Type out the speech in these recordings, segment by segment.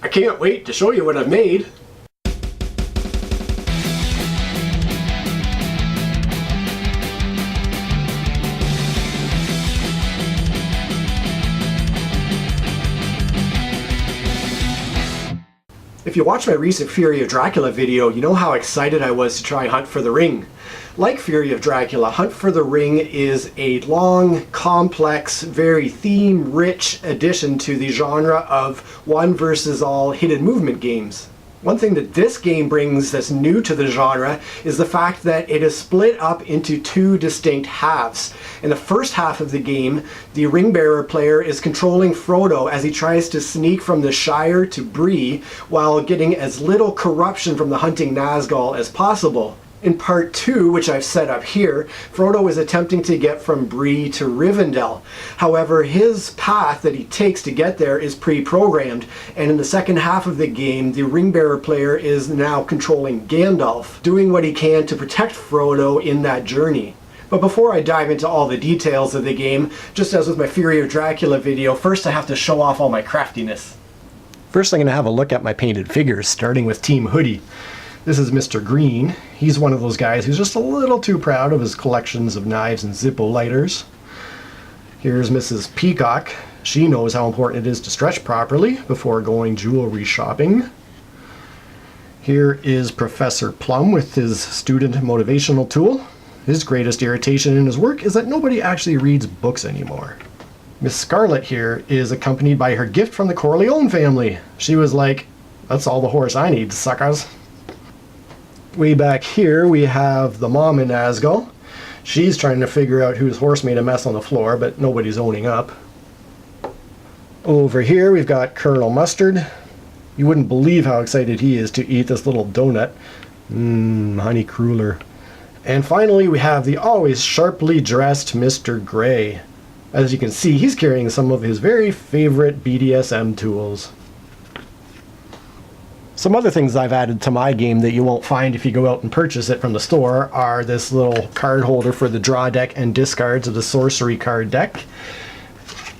I can't wait to show you what I've made. If you watched my recent Fury of Dracula video, you know how excited I was to try Hunt for the Ring. Like Fury of Dracula, Hunt for the Ring is a long, complex, very theme-rich addition to the genre of one versus all hidden movement games. One thing that this game brings that's new to the genre is the fact that it is split up into two distinct halves. In the first half of the game, the ring-bearer player is controlling Frodo as he tries to sneak from the Shire to Bree while getting as little corruption from the hunting Nazgul as possible. In part 2, which I've set up here, Frodo is attempting to get from Bree to Rivendell. However, his path that he takes to get there is pre-programmed, and in the second half of the game, the ring-bearer player is now controlling Gandalf, doing what he can to protect Frodo in that journey. But before I dive into all the details of the game, just as with my Fury of Dracula video, first I have to show off all my craftiness. First I'm going to have a look at my painted figures, starting with Team Hoodie. This is Mr. Green. He's one of those guys who's just a little too proud of his collections of knives and Zippo lighters. Here's Mrs. Peacock. She knows how important it is to stretch properly before going jewelry shopping. Here is Professor Plum with his student motivational tool. His greatest irritation in his work is that nobody actually reads books anymore. Miss Scarlet here is accompanied by her gift from the Corleone family. She was like, "That's all the horse I need, suckers." Way back here we have the mom in Nazgul. She's trying to figure out whose horse made a mess on the floor, but nobody's owning up. Over here we've got Colonel Mustard. You wouldn't believe how excited he is to eat this little donut. Honey cruller. And finally we have the always sharply dressed Mr. Gray. As you can see, he's carrying some of his very favorite BDSM tools. Some other things I've added to my game that you won't find if you go out and purchase it from the store are this little card holder for the draw deck and discards of the sorcery card deck,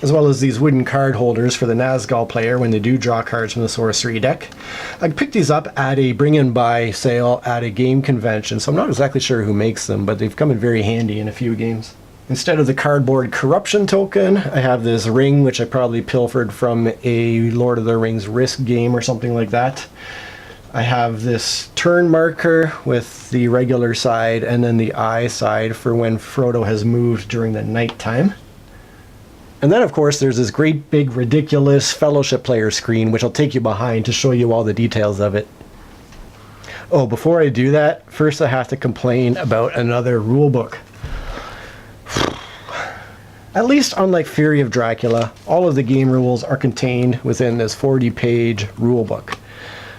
as well as these wooden card holders for the Nazgul player when they do draw cards from the sorcery deck. I picked these up at a bring-in-buy sale at a game convention, so I'm not exactly sure who makes them, but they've come in very handy in a few games. Instead of the cardboard corruption token, I have this ring, which I probably pilfered from a Lord of the Rings Risk game or something like that. I have this turn marker with the regular side and then the eye side for when Frodo has moved during the nighttime. And then, of course, there's this great big ridiculous Fellowship player screen, which I'll take you behind to show you all the details of it. Oh, before I do that, first I have to complain about another rulebook. At least unlike Fury of Dracula, all of the game rules are contained within this 40-page rulebook.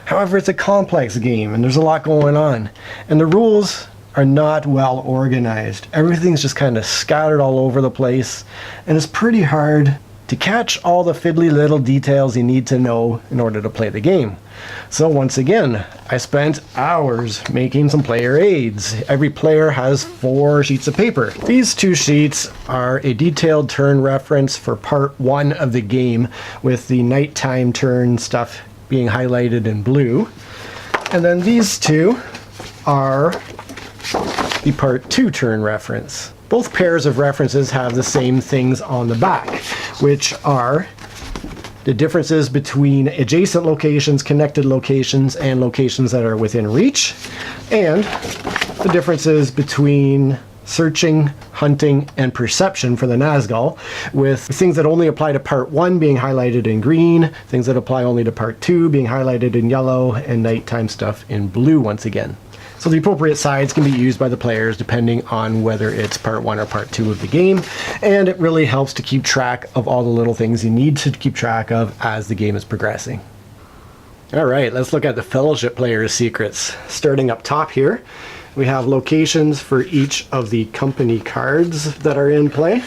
However, it's a complex game and there's a lot going on, and the rules are not well organized. Everything's just kind of scattered all over the place, and it's pretty hard to catch all the fiddly little details you need to know in order to play the game. So once again, I spent hours making some player aids. Every player has 4 sheets of paper. These 2 sheets are a detailed turn reference for part 1 of the game, with the nighttime turn stuff being highlighted in blue. And then these 2 are the part 2 turn reference. Both pairs of references have the same things on the back, which are the differences between adjacent locations, connected locations, and locations that are within reach, and the differences between searching, hunting, and perception for the Nazgul, with things that only apply to part 1 being highlighted in green, things that apply only to part 2 being highlighted in yellow, and nighttime stuff in blue once again. So the appropriate sides can be used by the players depending on whether it's part 1 or part 2 of the game, and it really helps to keep track of all the little things you need to keep track of as the game is progressing. Alright, let's look at the Fellowship player's secrets. Starting up top here, we have locations for each of the company cards that are in play.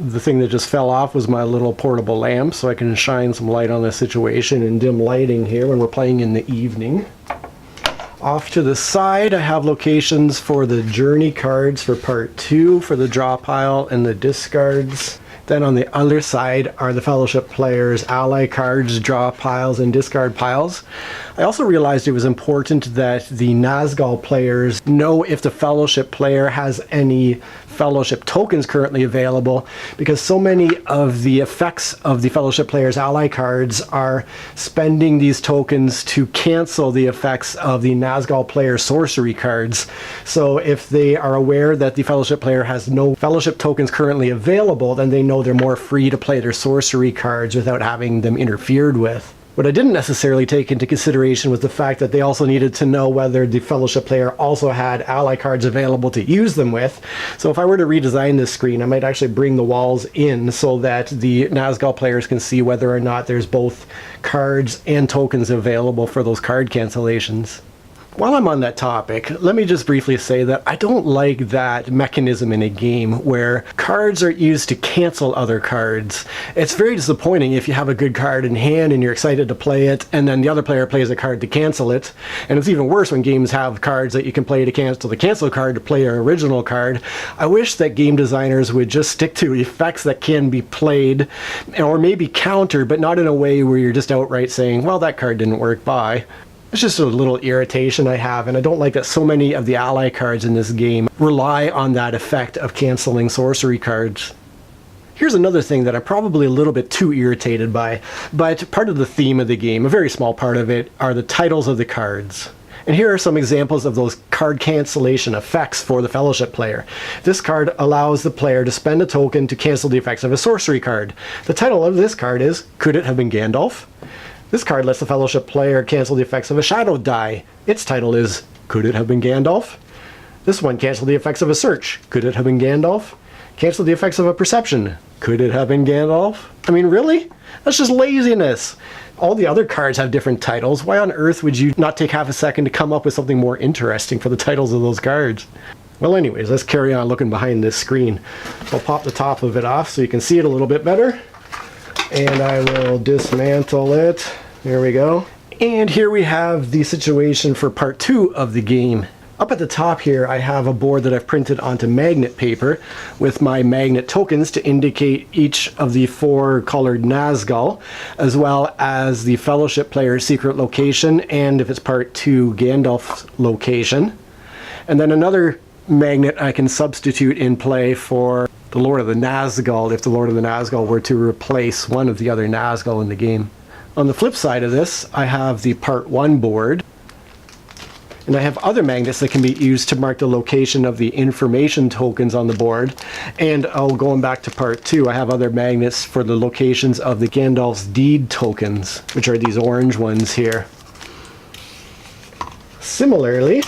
The thing that just fell off was my little portable lamp, so I can shine some light on the situation in dim lighting here when we're playing in the evening. Off to the side, I have locations for the journey cards for part 2 for the draw pile and the discards. Then on the other side are the Fellowship players' ally cards, draw piles, and discard piles. I also realized it was important that the Nazgul players know if the Fellowship player has any Fellowship tokens currently available, because so many of the effects of the Fellowship players' ally cards are spending these tokens to cancel the effects of the Nazgul player sorcery cards. So if they are aware that the Fellowship player has no Fellowship tokens currently available, then they know they're more free to play their sorcery cards without having them interfered with. What I didn't necessarily take into consideration was the fact that they also needed to know whether the Fellowship player also had ally cards available to use them with. So if I were to redesign this screen, I might actually bring the walls in so that the Nazgul players can see whether or not there's both cards and tokens available for those card cancellations. While I'm on that topic, let me just briefly say that I don't like that mechanism in a game where cards are used to cancel other cards. It's very disappointing if you have a good card in hand and you're excited to play it, and then the other player plays a card to cancel it. And it's even worse when games have cards that you can play to cancel the cancel card to play your original card. I wish that game designers would just stick to effects that can be played, or maybe countered, but not in a way where you're just outright saying, well, that card didn't work, bye. It's just a little irritation I have, and I don't like that so many of the ally cards in this game rely on that effect of canceling sorcery cards. Here's another thing that I'm probably a little bit too irritated by, but part of the theme of the game, a very small part of it, are the titles of the cards. And here are some examples of those card cancellation effects for the Fellowship player. This card allows the player to spend a token to cancel the effects of a sorcery card. The title of this card is, Could It Have Been Gandalf? This card lets the Fellowship player cancel the effects of a shadow die. Its title is, Could It Have Been Gandalf? This one canceled the effects of a search. Could it have been Gandalf? Cancel the effects of a perception. Could it have been Gandalf? I mean, really? That's just laziness. All the other cards have different titles. Why on earth would you not take half a second to come up with something more interesting for the titles of those cards? Well, anyways, let's carry on looking behind this screen. I'll pop the top of it off so you can see it a little bit better. And I will dismantle it. There we go. And here we have the situation for part 2 of the game. Up at the top here, I have a board that I've printed onto magnet paper with my magnet tokens to indicate each of the 4 colored Nazgul, as well as the Fellowship player's secret location, and if it's part 2, Gandalf's location. And then another magnet I can substitute in play for the Lord of the Nazgul, if the Lord of the Nazgul were to replace one of the other Nazgul in the game. On the flip side of this, I have the part 1 board, and I have other magnets that can be used to mark the location of the information tokens on the board. And going back to part 2, I have other magnets for the locations of the Gandalf's deed tokens, which are these orange ones here. Similarly,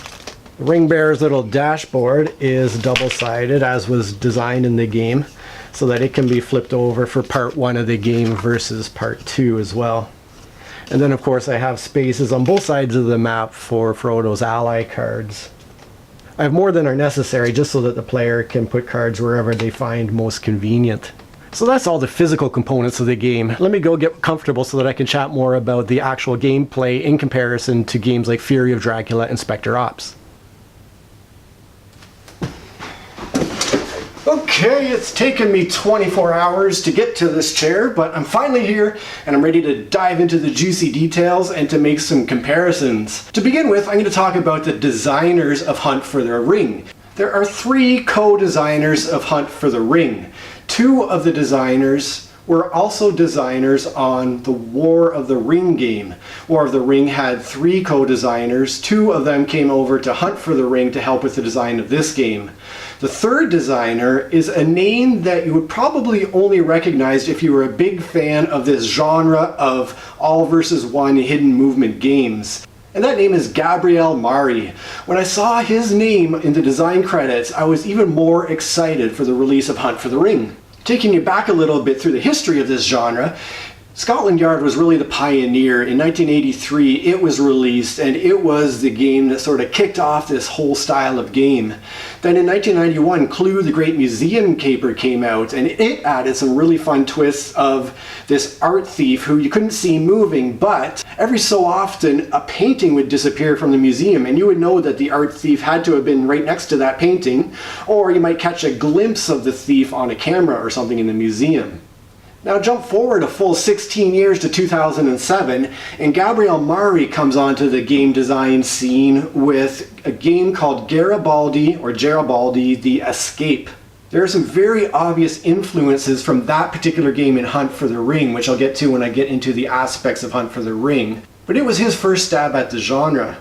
Ring Bearer's little dashboard is double-sided, as was designed in the game, so that it can be flipped over for part 1 of the game versus part 2 as well. And then of course I have spaces on both sides of the map for Frodo's ally cards. I have more than are necessary just so that the player can put cards wherever they find most convenient. So that's all the physical components of the game. Let me go get comfortable so that I can chat more about the actual gameplay in comparison to games like Fury of Dracula and Specter Ops. Okay, it's taken me 24 hours to get to this chair, but I'm finally here and I'm ready to dive into the juicy details and to make some comparisons. To begin with, I'm going to talk about the designers of Hunt for the Ring. There are 3 co-designers of Hunt for the Ring. 2 of the designers were also designers on the War of the Ring game. War of the Ring had 3 co-designers. 2 of them came over to Hunt for the Ring to help with the design of this game. The 3rd designer is a name that you would probably only recognize if you were a big fan of this genre of all versus one hidden movement games. And that name is Gabriel Mari. When I saw his name in the design credits, I was even more excited for the release of Hunt for the Ring. Taking you back a little bit through the history of this genre, Scotland Yard was really the pioneer. In 1983 it was released, and it was the game that sort of kicked off this whole style of game. Then in 1991 Clue the Great Museum Caper came out, and it added some really fun twists of this art thief who you couldn't see moving, but every so often a painting would disappear from the museum and you would know that the art thief had to have been right next to that painting, or you might catch a glimpse of the thief on a camera or something in the museum. Now jump forward a full 16 years to 2007, and Gabriel Mari comes onto the game design scene with a game called Garibaldi The Escape. There are some very obvious influences from that particular game in Hunt for the Ring, which I'll get to when I get into the aspects of Hunt for the Ring. But it was his first stab at the genre.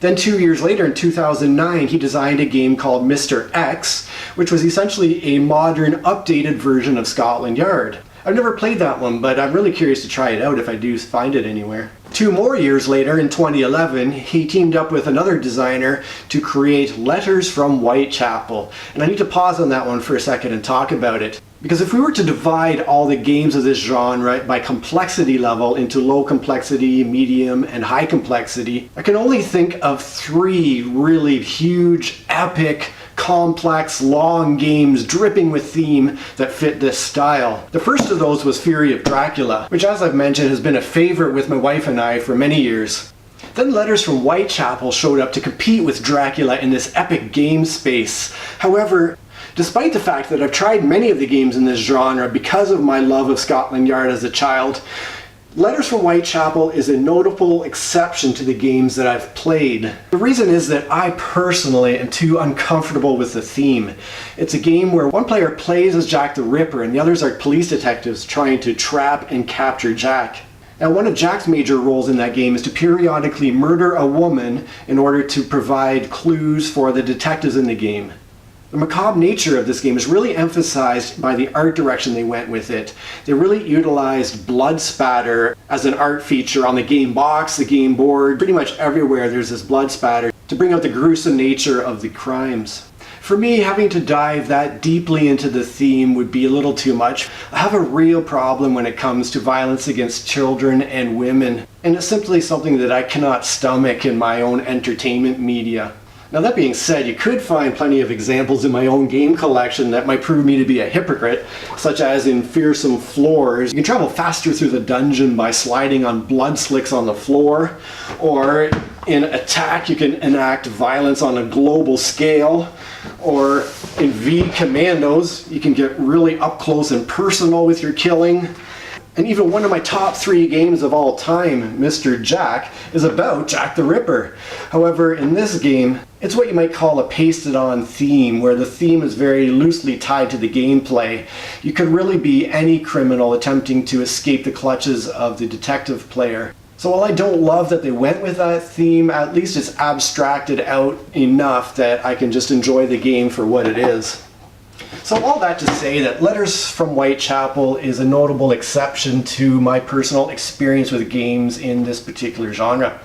Then 2 years later, in 2009, he designed a game called Mr. X, which was essentially a modern, updated version of Scotland Yard. I've never played that one, but I'm really curious to try it out if I do find it anywhere. 2 more years later, in 2011, he teamed up with another designer to create Letters from Whitechapel. And I need to pause on that one for a second and talk about it. Because if we were to divide all the games of this genre by complexity level into low complexity, medium, and high complexity, I can only think of 3 really huge, epic, complex, long games dripping with theme that fit this style. The first of those was Fury of Dracula, which, as I've mentioned, has been a favorite with my wife and I for many years. Then Letters from Whitechapel showed up to compete with Dracula in this epic game space. However, despite the fact that I've tried many of the games in this genre because of my love of Scotland Yard as a child, Letters from Whitechapel is a notable exception to the games that I've played. The reason is that I personally am too uncomfortable with the theme. It's a game where one player plays as Jack the Ripper and the others are police detectives trying to trap and capture Jack. Now, one of Jack's major roles in that game is to periodically murder a woman in order to provide clues for the detectives in the game. The macabre nature of this game is really emphasized by the art direction they went with it. They really utilized blood spatter as an art feature on the game box, the game board, pretty much everywhere there's this blood spatter to bring out the gruesome nature of the crimes. For me, having to dive that deeply into the theme would be a little too much. I have a real problem when it comes to violence against children and women, and it's simply something that I cannot stomach in my own entertainment media. Now, that being said, you could find plenty of examples in my own game collection that might prove me to be a hypocrite, such as in Fearsome Floors. You can travel faster through the dungeon by sliding on blood slicks on the floor, or in Attack you can enact violence on a global scale, or in V Commandos you can get really up close and personal with your killing. And even one of my top 3 games of all time, Mr. Jack, is about Jack the Ripper. However, in this game, it's what you might call a pasted-on theme, where the theme is very loosely tied to the gameplay. You could really be any criminal attempting to escape the clutches of the detective player. So while I don't love that they went with that theme, at least it's abstracted out enough that I can just enjoy the game for what it is. So all that to say that Letters from Whitechapel is a notable exception to my personal experience with games in this particular genre.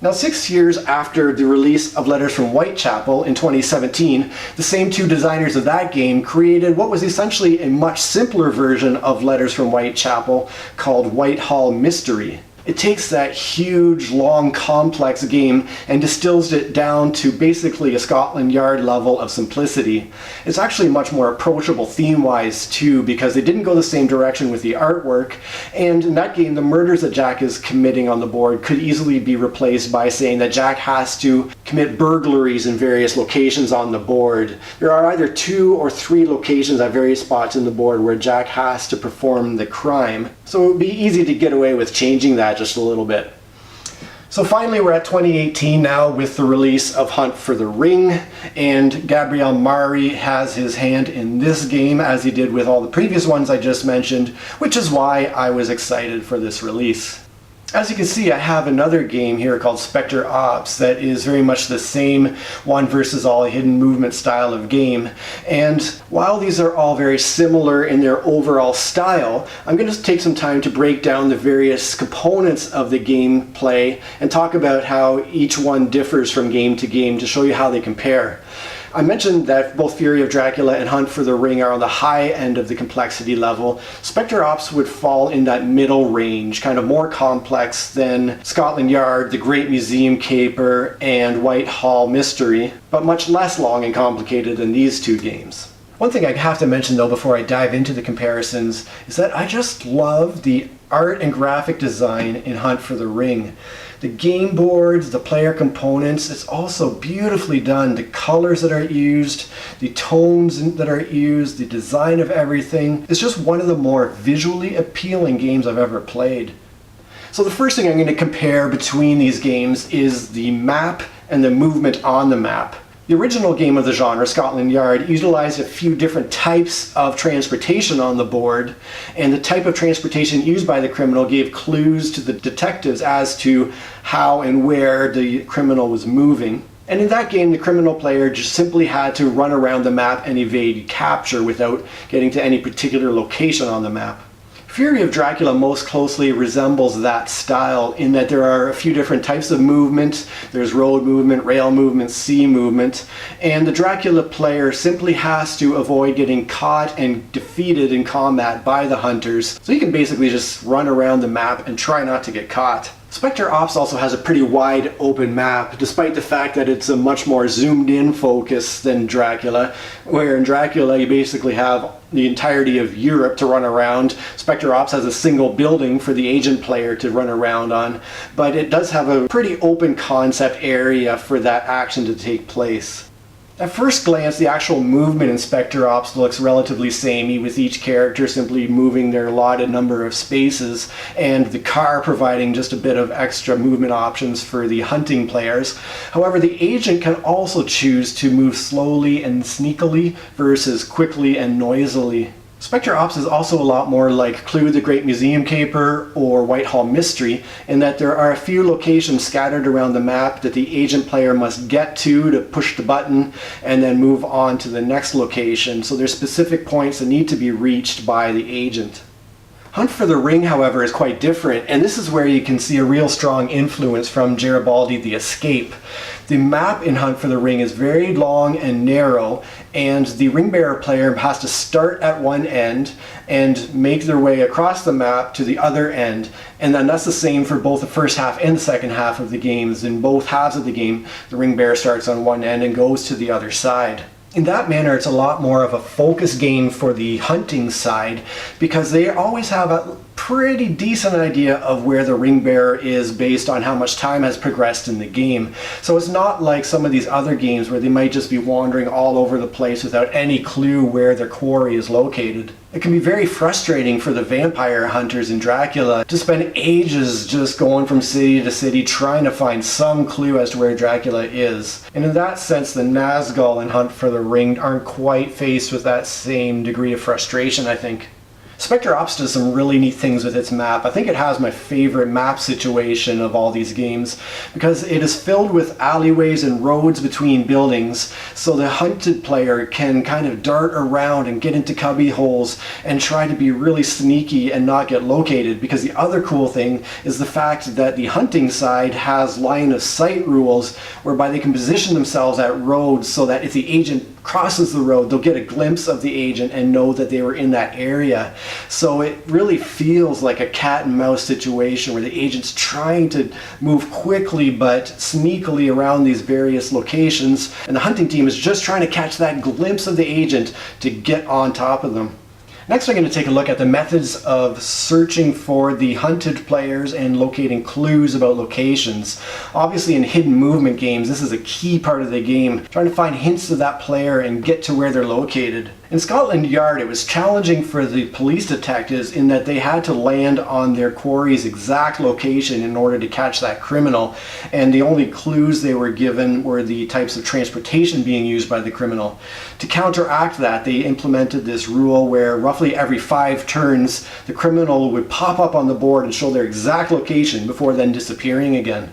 Now, 6 years after the release of Letters from Whitechapel in 2017, the same 2 designers of that game created what was essentially a much simpler version of Letters from Whitechapel called Whitehall Mystery. It takes that huge, long, complex game and distills it down to basically a Scotland Yard level of simplicity. It's actually much more approachable theme-wise too, because they didn't go the same direction with the artwork, and in that game the murders that Jack is committing on the board could easily be replaced by saying that Jack has to commit burglaries in various locations on the board. There are either 2 or 3 locations at various spots in the board where Jack has to perform the crime. So it would be easy to get away with changing that just a little bit. So finally, we're at 2018 now with the release of Hunt for the Ring, and Gabriel Mari has his hand in this game as he did with all the previous ones I just mentioned, which is why I was excited for this release. As you can see, I have another game here called Specter Ops that is very much the same one versus all hidden movement style of game. And while these are all very similar in their overall style, I'm going to take some time to break down the various components of the gameplay and talk about how each one differs from game to game to show you how they compare. I mentioned that both Fury of Dracula and Hunt for the Ring are on the high end of the complexity level. Specter Ops would fall in that middle range, kind of more complex than Scotland Yard, The Great Museum Caper, and Whitehall Mystery, but much less long and complicated than these two games. One thing I have to mention though before I dive into the comparisons is that I just love the art and graphic design in Hunt for the Ring. The game boards, the player components, it's also beautifully done. The colors that are used, the tones that are used, the design of everything. It's just one of the more visually appealing games I've ever played. So the first thing I'm going to compare between these games is the map and the movement on the map. The original game of the genre, Scotland Yard, utilized a few different types of transportation on the board, and the type of transportation used by the criminal gave clues to the detectives as to how and where the criminal was moving. And in that game, the criminal player just simply had to run around the map and evade capture without getting to any particular location on the map. Fury of Dracula most closely resembles that style in that there are a few different types of movement. There's road movement, rail movement, sea movement, and the Dracula player simply has to avoid getting caught and defeated in combat by the hunters. So you can basically just run around the map and try not to get caught. Specter Ops also has a pretty wide open map, despite the fact that it's a much more zoomed in focus than Dracula, where in Dracula you basically have the entirety of Europe to run around. Specter Ops has a single building for the agent player to run around on, but it does have a pretty open concept area for that action to take place. At first glance, the actual movement in Specter Ops looks relatively samey, with each character simply moving their allotted number of spaces, and the car providing just a bit of extra movement options for the hunting players. However, the agent can also choose to move slowly and sneakily versus quickly and noisily. Specter Ops is also a lot more like Clue, The Great Museum Caper, or Whitehall Mystery, in that there are a few locations scattered around the map that the agent player must get to push the button and then move on to the next location. So there's specific points that need to be reached by the agent. Hunt for the Ring, however, is quite different, and this is where you can see a real strong influence from Garibaldi the Escape. The map in Hunt for the Ring is very long and narrow, and the ring bearer player has to start at one end and make their way across the map to the other end. And then that's the same for both the first half and the second half of the games. In both halves of the game, the ring bearer starts on one end and goes to the other side. In that manner, it's a lot more of a focus game for the hunting side, because they always have a pretty decent idea of where the ring bearer is based on how much time has progressed in the game. So it's not like some of these other games where they might just be wandering all over the place without any clue where their quarry is located. It can be very frustrating for the vampire hunters in Dracula to spend ages just going from city to city trying to find some clue as to where Dracula is. And in that sense, the Nazgul in Hunt for the Ring aren't quite faced with that same degree of frustration, I think. Specter Ops does some really neat things with its map. I think it has my favorite map situation of all these games, because it is filled with alleyways and roads between buildings, so the hunted player can kind of dart around and get into cubby holes and try to be really sneaky and not get located. Because the other cool thing is the fact that the hunting side has line of sight rules whereby they can position themselves at roads so that if the agent crosses the road, they'll get a glimpse of the agent and know that they were in that area. So it really feels like a cat and mouse situation where the agent's trying to move quickly but sneakily around these various locations, and the hunting team is just trying to catch that glimpse of the agent to get on top of them. Next, I'm going to take a look at the methods of searching for the hunted players and locating clues about locations. Obviously, in hidden movement games, this is a key part of the game, trying to find hints of that player and get to where they're located. In Scotland Yard, it was challenging for the police detectives in that they had to land on their quarry's exact location in order to catch that criminal, and the only clues they were given were the types of transportation being used by the criminal. To counteract that, they implemented this rule where roughly every 5 turns, the criminal would pop up on the board and show their exact location before then disappearing again.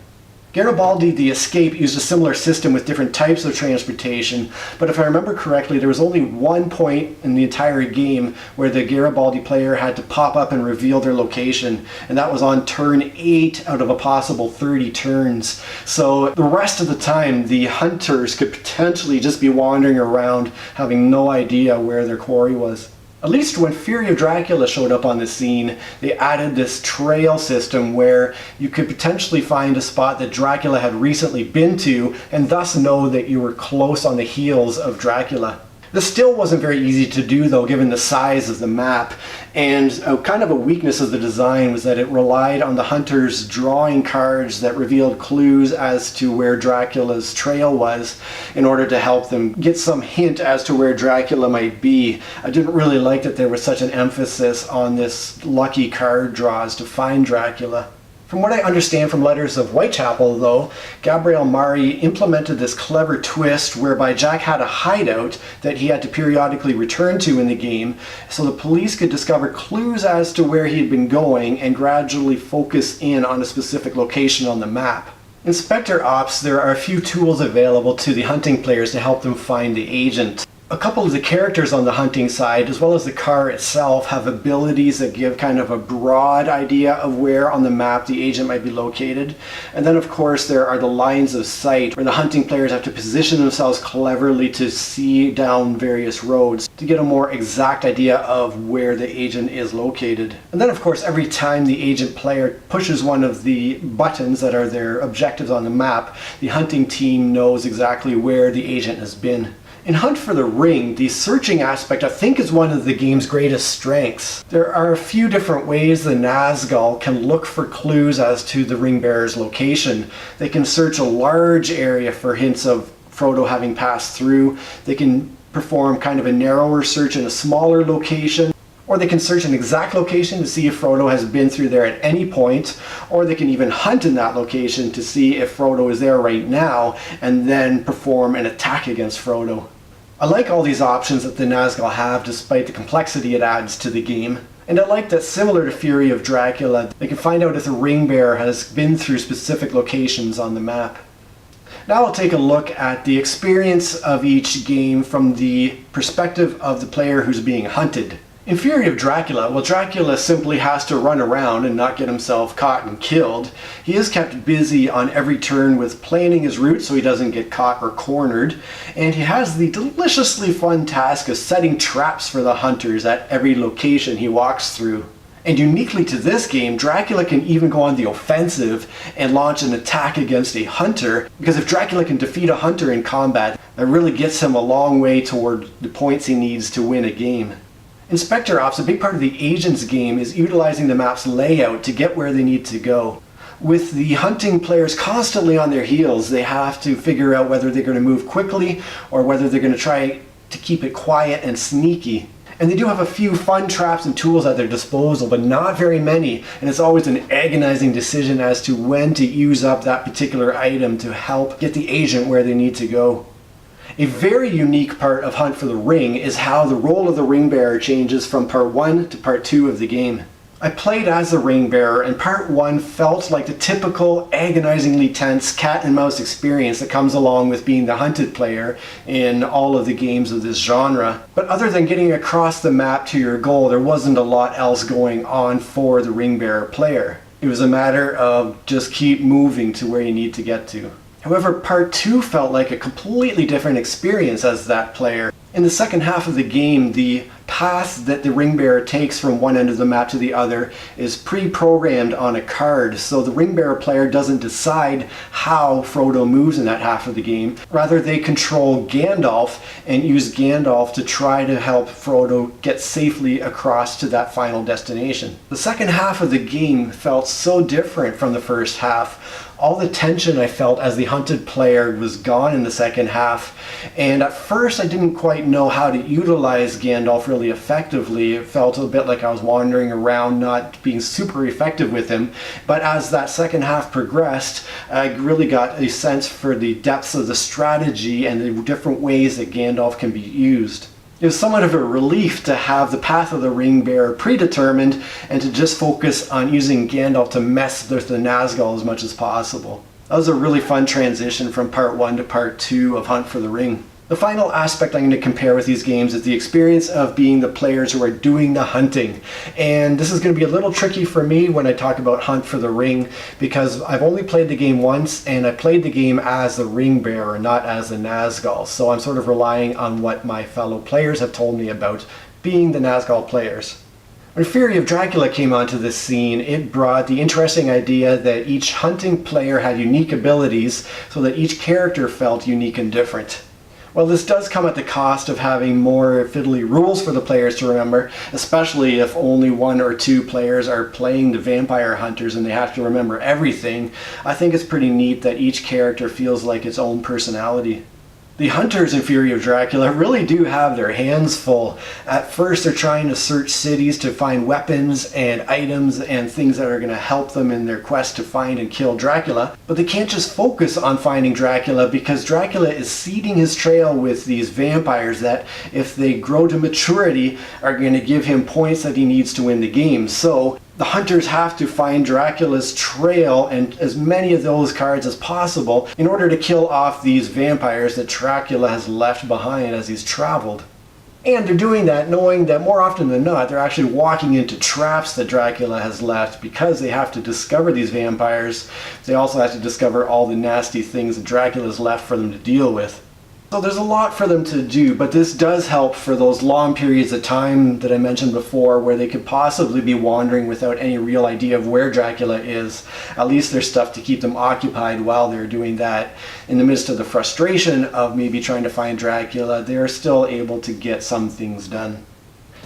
Garibaldi the Escape used a similar system with different types of transportation, but if I remember correctly, there was only one point in the entire game where the Garibaldi player had to pop up and reveal their location, and that was on turn 8 out of a possible 30 turns. So the rest of the time, the hunters could potentially just be wandering around having no idea where their quarry was. At least when Fury of Dracula showed up on the scene, they added this trail system where you could potentially find a spot that Dracula had recently been to and thus know that you were close on the heels of Dracula. This still wasn't very easy to do though, given the size of the map, and kind of a weakness of the design was that it relied on the hunters drawing cards that revealed clues as to where Dracula's trail was in order to help them get some hint as to where Dracula might be. I didn't really like that there was such an emphasis on this lucky card draws to find Dracula. From what I understand from Letters of Whitechapel, though, Gabriel Mari implemented this clever twist whereby Jack had a hideout that he had to periodically return to in the game, so the police could discover clues as to where he had been going and gradually focus in on a specific location on the map. In Specter Ops, there are a few tools available to the hunting players to help them find the agent. A couple of the characters on the hunting side, as well as the car itself, have abilities that give kind of a broad idea of where on the map the agent might be located. And then of course there are the lines of sight, where the hunting players have to position themselves cleverly to see down various roads to get a more exact idea of where the agent is located. And then of course every time the agent player pushes one of the buttons that are their objectives on the map, the hunting team knows exactly where the agent has been. In Hunt for the Ring, the searching aspect I think is one of the game's greatest strengths. There are a few different ways the Nazgul can look for clues as to the ring bearer's location. They can search a large area for hints of Frodo having passed through. They can perform kind of a narrower search in a smaller location. Or they can search an exact location to see if Frodo has been through there at any point, or they can even hunt in that location to see if Frodo is there right now, and then perform an attack against Frodo. I like all these options that the Nazgul have despite the complexity it adds to the game. And I like that, similar to Fury of Dracula, they can find out if the ring bearer has been through specific locations on the map. Now I'll take a look at the experience of each game from the perspective of the player who's being hunted. In Fury of Dracula, well, Dracula simply has to run around and not get himself caught and killed. He is kept busy on every turn with planning his route so he doesn't get caught or cornered, and he has the deliciously fun task of setting traps for the hunters at every location he walks through. And uniquely to this game, Dracula can even go on the offensive and launch an attack against a hunter, because if Dracula can defeat a hunter in combat, that really gets him a long way toward the points he needs to win a game. In Specter Ops, a big part of the agent's game is utilizing the map's layout to get where they need to go. With the hunting players constantly on their heels, they have to figure out whether they're going to move quickly or whether they're going to try to keep it quiet and sneaky. And they do have a few fun traps and tools at their disposal, but not very many, and it's always an agonizing decision as to when to use up that particular item to help get the agent where they need to go. A very unique part of Hunt for the Ring is how the role of the ring bearer changes from part 1 to part 2 of the game. I played as the ring bearer, and part 1 felt like the typical agonizingly tense cat and mouse experience that comes along with being the hunted player in all of the games of this genre. But other than getting across the map to your goal, there wasn't a lot else going on for the ring bearer player. It was a matter of just keep moving to where you need to get to. However, part 2 felt like a completely different experience as that player. In the second half of the game, the path that the ring bearer takes from one end of the map to the other is pre-programmed on a card, so the ring bearer player doesn't decide how Frodo moves in that half of the game. Rather, they control Gandalf and use Gandalf to try to help Frodo get safely across to that final destination. The second half of the game felt so different from the first half. All the tension I felt as the hunted player was gone in the second half, and at first I didn't quite know how to utilize Gandalf really effectively. It felt a bit like I was wandering around, not being super effective with him, but as that second half progressed, I really got a sense for the depths of the strategy and the different ways that Gandalf can be used. It was somewhat of a relief to have the path of the ring bearer predetermined and to just focus on using Gandalf to mess with the Nazgul as much as possible. That was a really fun transition from part 1 to part 2 of Hunt for the Ring. The final aspect I'm going to compare with these games is the experience of being the players who are doing the hunting. And this is going to be a little tricky for me when I talk about Hunt for the Ring, because I've only played the game once, and I played the game as the ring bearer, not as the Nazgul. So I'm sort of relying on what my fellow players have told me about being the Nazgul players. When Fury of Dracula came onto the scene, it brought the interesting idea that each hunting player had unique abilities, so that each character felt unique and different. Well, this does come at the cost of having more fiddly rules for the players to remember, especially if only 1 or 2 players are playing the vampire hunters and they have to remember everything. I think it's pretty neat that each character feels like its own personality. The hunters in Fury of Dracula really do have their hands full. At first they're trying to search cities to find weapons and items and things that are going to help them in their quest to find and kill Dracula. But they can't just focus on finding Dracula, because Dracula is seeding his trail with these vampires that, if they grow to maturity, are going to give him points that he needs to win the game. So the hunters have to find Dracula's trail and as many of those cards as possible in order to kill off these vampires that Dracula has left behind as he's traveled. And they're doing that knowing that more often than not they're actually walking into traps that Dracula has left, because they have to discover these vampires. They also have to discover all the nasty things that Dracula's left for them to deal with. So there's a lot for them to do, but this does help for those long periods of time that I mentioned before where they could possibly be wandering without any real idea of where Dracula is. At least there's stuff to keep them occupied while they're doing that. In the midst of the frustration of maybe trying to find Dracula, they're still able to get some things done.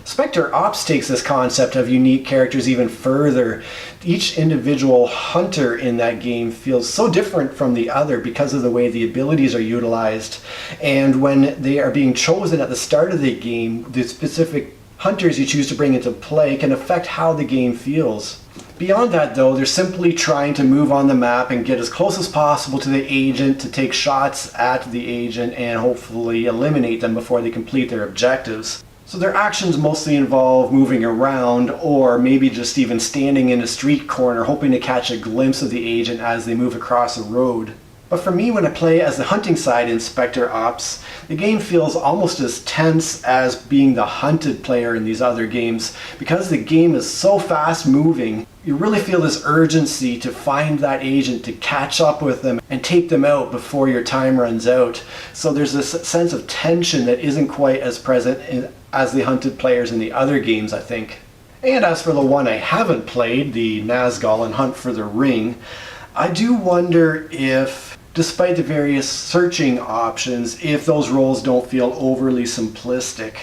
Specter Ops takes this concept of unique characters even further. Each individual hunter in that game feels so different from the other because of the way the abilities are utilized. And when they are being chosen at the start of the game, the specific hunters you choose to bring into play can affect how the game feels. Beyond that though, they're simply trying to move on the map and get as close as possible to the agent, to take shots at the agent and hopefully eliminate them before they complete their objectives. So their actions mostly involve moving around, or maybe just even standing in a street corner hoping to catch a glimpse of the agent as they move across a road. But for me, when I play as the hunting side in Specter Ops, the game feels almost as tense as being the hunted player in these other games. Because the game is so fast moving, you really feel this urgency to find that agent, to catch up with them and take them out before your time runs out. So there's this sense of tension that isn't quite as present as the hunted players in the other games, I think. And as for the one I haven't played, the Nazgul and Hunt for the Ring, I do wonder if, despite the various searching options, if those roles don't feel overly simplistic.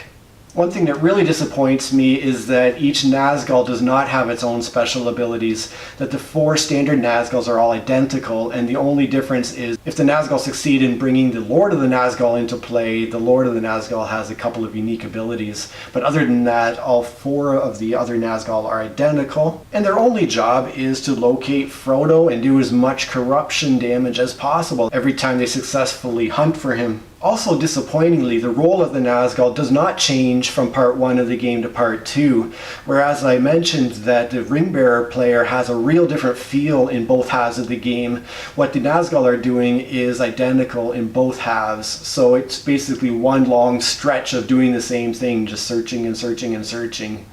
One thing that really disappoints me is that each Nazgul does not have its own special abilities, that the 4 standard Nazguls are all identical, and the only difference is if the Nazgul succeed in bringing the Lord of the Nazgul into play, the Lord of the Nazgul has a couple of unique abilities. But other than that, all 4 of the other Nazgul are identical, and their only job is to locate Frodo and do as much corruption damage as possible every time they successfully hunt for him. Also, disappointingly, the role of the Nazgul does not change from part 1 of the game to part 2, whereas I mentioned that the Ringbearer player has a real different feel in both halves of the game. What the Nazgul are doing is identical in both halves, so it's basically one long stretch of doing the same thing, just searching and searching and searching.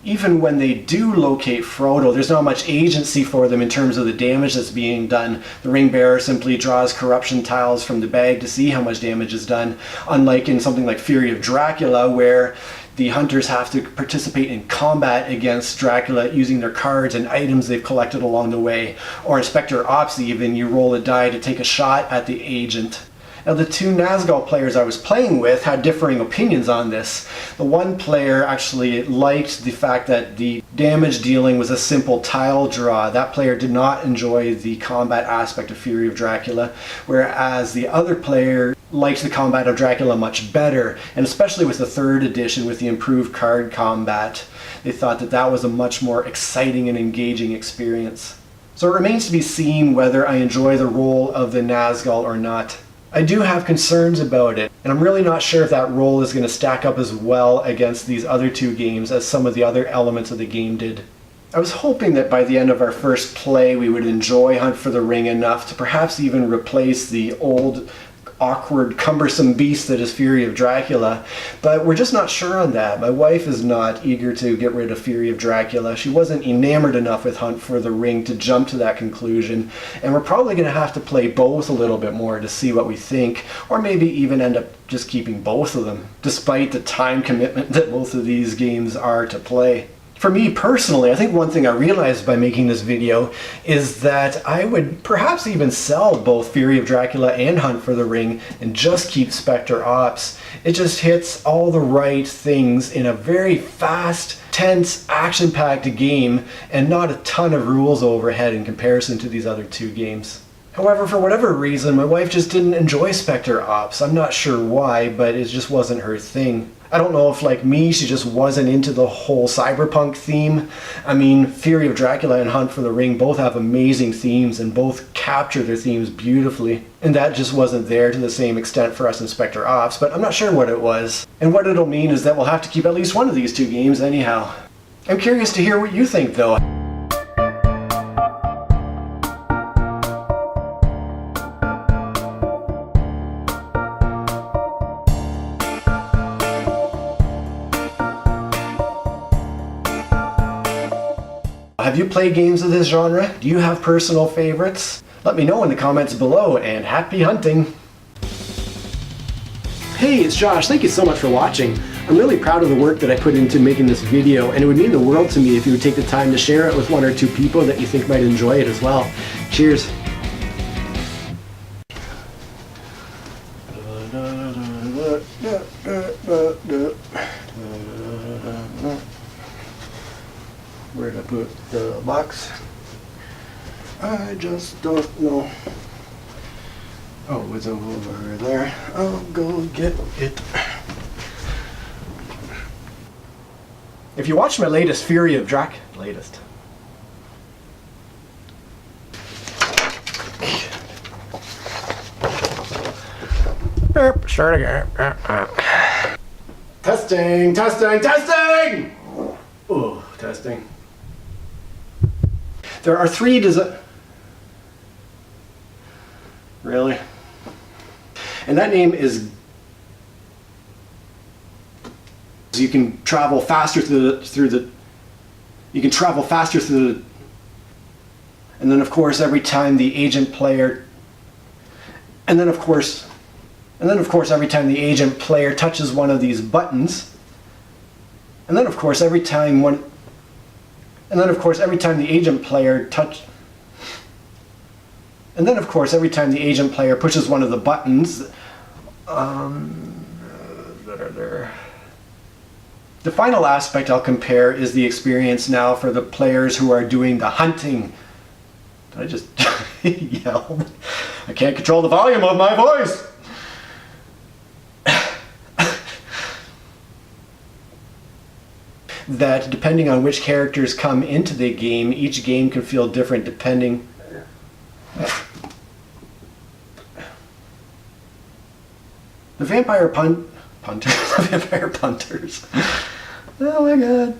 Even when they do locate Frodo, there's not much agency for them in terms of the damage that's being done. The Ring Bearer simply draws corruption tiles from the bag to see how much damage is done, unlike in something like Fury of Dracula, where the hunters have to participate in combat against Dracula using their cards and items they've collected along the way. Or in Specter Ops even, you roll a die to take a shot at the agent. Now, the 2 Nazgul players I was playing with had differing opinions on this. The one player actually liked the fact that the damage dealing was a simple tile draw. That player did not enjoy the combat aspect of Fury of Dracula, whereas the other player liked the combat of Dracula much better, and especially with the 3rd edition with the improved card combat. They thought that that was a much more exciting and engaging experience. So it remains to be seen whether I enjoy the role of the Nazgul or not. I do have concerns about it, and I'm really not sure if that role is going to stack up as well against these other 2 games as some of the other elements of the game did. I was hoping that by the end of our first play we would enjoy Hunt for the Ring enough to perhaps even replace the old, awkward, cumbersome beast that is Fury of Dracula, but we're just not sure on that. My wife is not eager to get rid of Fury of Dracula. She wasn't enamored enough with Hunt for the Ring to jump to that conclusion, and we're probably going to have to play both a little bit more to see what we think, or maybe even end up just keeping both of them, despite the time commitment that both of these games are to play. For me personally, I think one thing I realized by making this video is that I would perhaps even sell both Fury of Dracula and Hunt for the Ring and just keep Specter Ops. It just hits all the right things in a very fast, tense, action-packed game and not a ton of rules overhead in comparison to these other two games. However, for whatever reason, my wife just didn't enjoy Specter Ops. I'm not sure why, but it just wasn't her thing. I don't know if, like me, she just wasn't into the whole cyberpunk theme. I mean, Fury of Dracula and Hunt for the Ring both have amazing themes and both capture their themes beautifully. And that just wasn't there to the same extent for us in Specter Ops, but I'm not sure what it was. And what it'll mean is that we'll have to keep at least one of these two games anyhow. I'm curious to hear what you think, though. Have you played games of this genre? Do you have personal favorites? Let me know in the comments below, and happy hunting! Hey, it's Josh. Thank you so much for watching. I'm really proud of the work that I put into making this video, and it would mean the world to me if you would take the time to share it with one or two people that you think might enjoy it as well. Cheers! Where'd I put the box? I just don't know. Oh, it's over there. I'll go get it. If you watched my latest Fury of Drac... Latest. Start again. Testing, testing, testing! Oh, testing. There are three Really? And that name is... You can travel faster through the... You can travel faster through the... And then of course every time the agent player... And then of course every time the agent player touches one of these buttons... And then of course every time the agent player pushes one of the buttons that are there. The final aspect I'll compare is the experience now for the players who are doing the hunting. Did I just yell? I can't control the volume of my voice! That depending on which characters come into the game, each game can feel different depending... The vampire punters. The vampire punters. Oh my god.